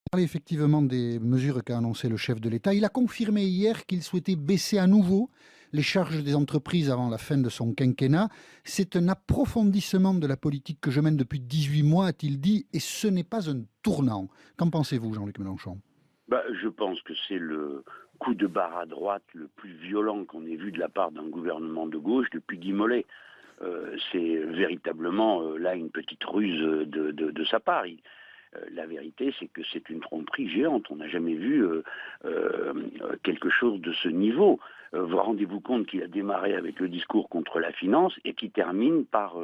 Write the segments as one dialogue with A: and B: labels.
A: parlé effectivement des mesures qu'a annoncé le chef de l'État. Il a confirmé hier qu'il souhaitait baisser à nouveau les charges des entreprises avant la fin de son quinquennat. C'est un approfondissement de la politique que je mène depuis 18 mois, a-t-il dit, et ce n'est pas un tournant. Qu'en pensez-vous, Jean-Luc Mélenchon?
B: Je pense que c'est le coup de barre à droite le plus violent qu'on ait vu de la part d'un gouvernement de gauche depuis Guy Mollet. C'est véritablement là une petite ruse de sa part. La vérité, c'est que c'est une tromperie géante. On n'a jamais vu quelque chose de ce niveau. Vous rendez-vous compte qu'il a démarré avec le discours contre la finance et qui termine par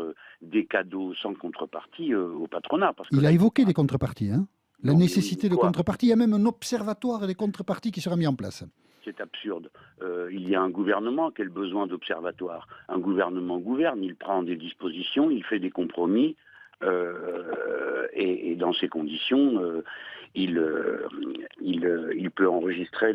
B: des cadeaux sans contrepartie au patronat. Parce que
A: Il
B: là,
A: a évoqué des contreparties, hein, la
B: non, mais
A: nécessité de
B: quoi?
A: contreparties. Il y a même un observatoire des contreparties qui sera mis en place.
B: C'est absurde. Il y a un gouvernement qui a le besoin d'observatoire. Un gouvernement gouverne, il prend des dispositions, il fait des compromis, et dans ces conditions, il peut enregistrer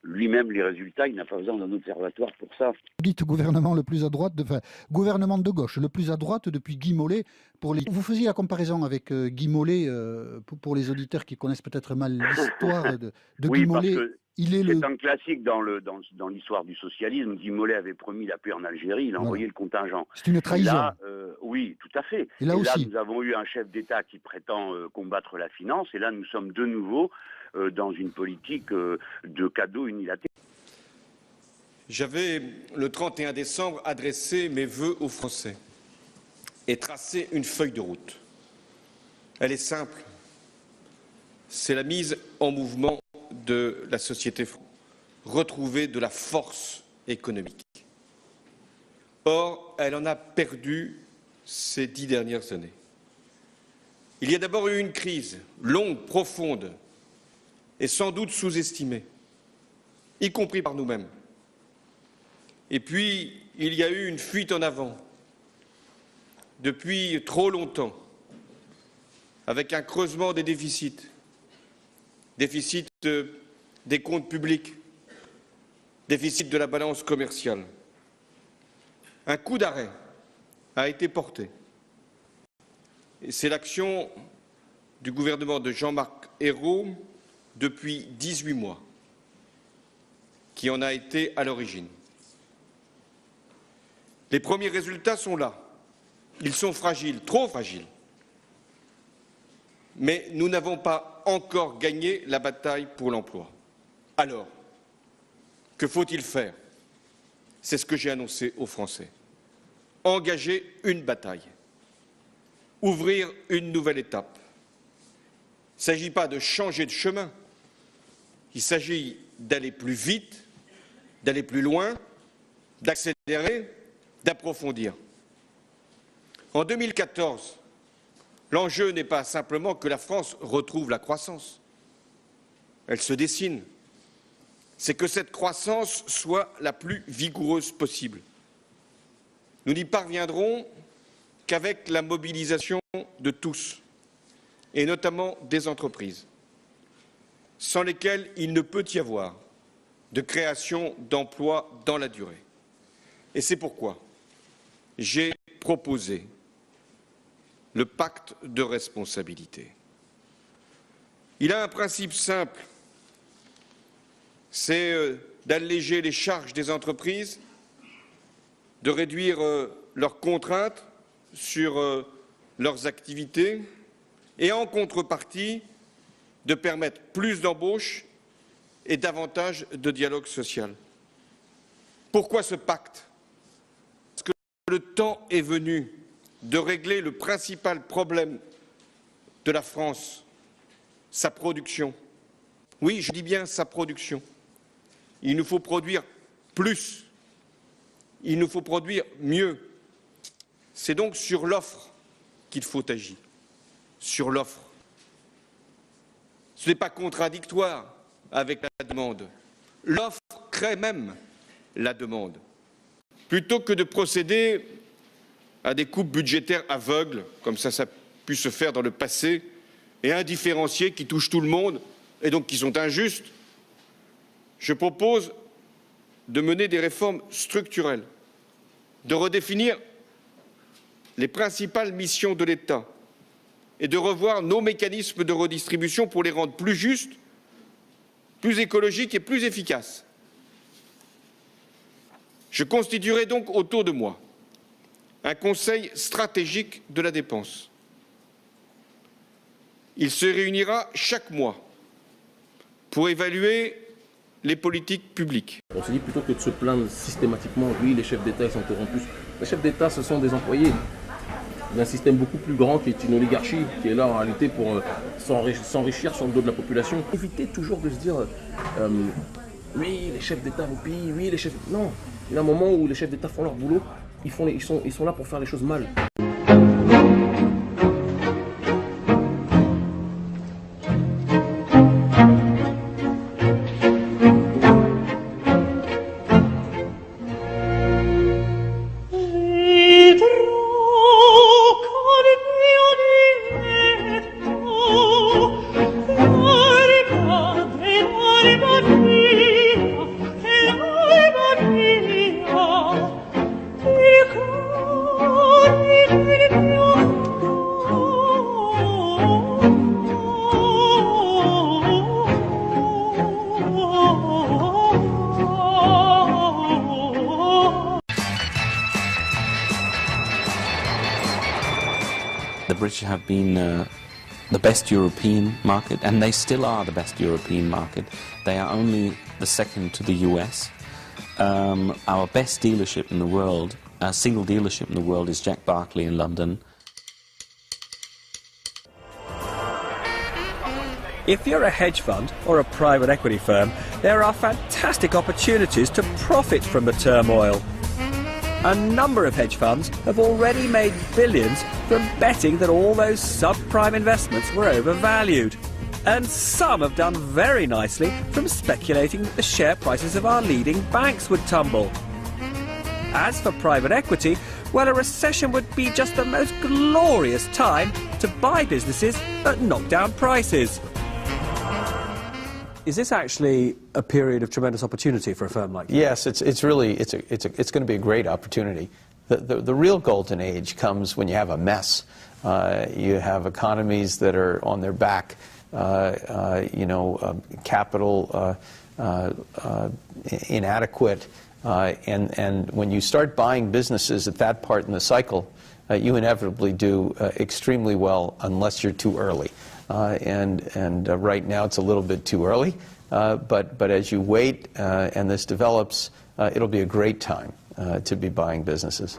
B: lui-même les résultats. Il n'a pas besoin d'un observatoire pour ça.
A: Vous dites gouvernement le plus à droite, enfin, gouvernement de gauche, le plus à droite depuis Guy Mollet. Vous faisiez la comparaison avec Guy Mollet, pour les auditeurs qui connaissent peut-être mal l'histoire de Guy
B: Oui, parce
A: Mollet.
B: que
A: Il est
B: c'est un classique dans l'histoire du socialisme. Guy Mollet avait promis la paix en Algérie, il a envoyé le contingent.
A: C'est une
B: Et
A: trahison.
B: là, oui, tout à fait.
A: Et là aussi.
B: Nous avons eu un chef d'État qui prétend combattre la finance, et là, nous sommes de nouveau dans une politique de cadeaux unilatéraux.
C: J'avais, le 31 décembre, adressé mes vœux aux Français et tracé une feuille de route. Elle est simple. C'est la mise en mouvement de la société française, retrouver de la force économique. Or, elle en a perdu ces 10 dernières années. Il y a d'abord eu une crise longue, profonde et sans doute sous-estimée, y compris par nous-mêmes. Et puis, il y a eu une fuite en avant depuis trop longtemps, avec un creusement des déficits, déficit des comptes publics, déficit de la balance commerciale. Un coup d'arrêt a été porté. Et c'est l'action du gouvernement de Jean-Marc Ayrault depuis 18 mois qui en a été à l'origine. Les premiers résultats sont là. Ils sont fragiles, trop fragiles. Mais nous n'avons pas encore gagné la bataille pour l'emploi. Alors, que faut-il faire? C'est ce que j'ai annoncé aux Français. Engager une bataille. Ouvrir une nouvelle étape. Il ne s'agit pas de changer de chemin. Il s'agit d'aller plus vite, d'aller plus loin, d'accélérer, d'approfondir. En 2014, l'enjeu n'est pas simplement que la France retrouve la croissance. Elle se dessine. C'est que cette croissance soit la plus vigoureuse possible. Nous n'y parviendrons qu'avec la mobilisation de tous, et notamment des entreprises, sans lesquelles il ne peut y avoir de création d'emplois dans la durée. Et c'est pourquoi j'ai proposé le pacte de responsabilité. Il a un principe simple, c'est d'alléger les charges des entreprises, de réduire leurs contraintes sur leurs activités et en contrepartie de permettre plus d'embauches et davantage de dialogue social. Pourquoi ce pacte? Parce que le temps est venu de régler le principal problème de la France, sa production. Oui, je dis bien sa production. Il nous faut produire plus, il nous faut produire mieux. C'est donc sur l'offre qu'il faut agir, sur l'offre. Ce n'est pas contradictoire avec la demande. L'offre crée même la demande. Plutôt que de procéder à des coupes budgétaires aveugles, comme ça a pu se faire dans le passé, et indifférenciées qui touchent tout le monde et donc qui sont injustes, je propose de mener des réformes structurelles, de redéfinir les principales missions de l'État et de revoir nos mécanismes de redistribution pour les rendre plus justes, plus écologiques et plus efficaces. Je constituerai donc autour de moi un conseil stratégique de la dépense. Il se réunira chaque mois pour évaluer les politiques publiques.
D: On se dit plutôt que de se plaindre systématiquement, oui, les chefs d'État ils sont corrompus. Les chefs d'État, ce sont des employés d'un système beaucoup plus grand qui est une oligarchie, qui est là en réalité pour s'enrichir sur le dos de la population. Évitez toujours de se dire, oui, les chefs d'État vous pillent, oui, les chefs... Non, il y a un moment où les chefs d'État font leur boulot, ils sont là pour faire les choses mal.
E: The British have been the best European market, and they still are the best European market. They are only the second to the US. Our best dealership in the world, single dealership in the world, is Jack Barclay in London.
F: If you're a hedge fund or a private equity firm, there are fantastic opportunities to profit from the turmoil. A number of hedge funds have already made billions from betting that all those subprime investments were overvalued. And some have done very nicely from speculating that the share prices of our leading banks would tumble. As for private equity, well, a recession would be just the most glorious time to buy businesses at knockdown prices. Is this actually a period of tremendous opportunity for a firm like you?
G: Yes, it's going to be a great opportunity. The real golden age comes when you have a mess. You have economies that are on their back, capital inadequate, and when you start buying businesses at that part in the cycle, you inevitably do extremely well unless you're too early. Right now it's a little bit too early, but as you wait and this develops, it'll be a great time to be buying businesses.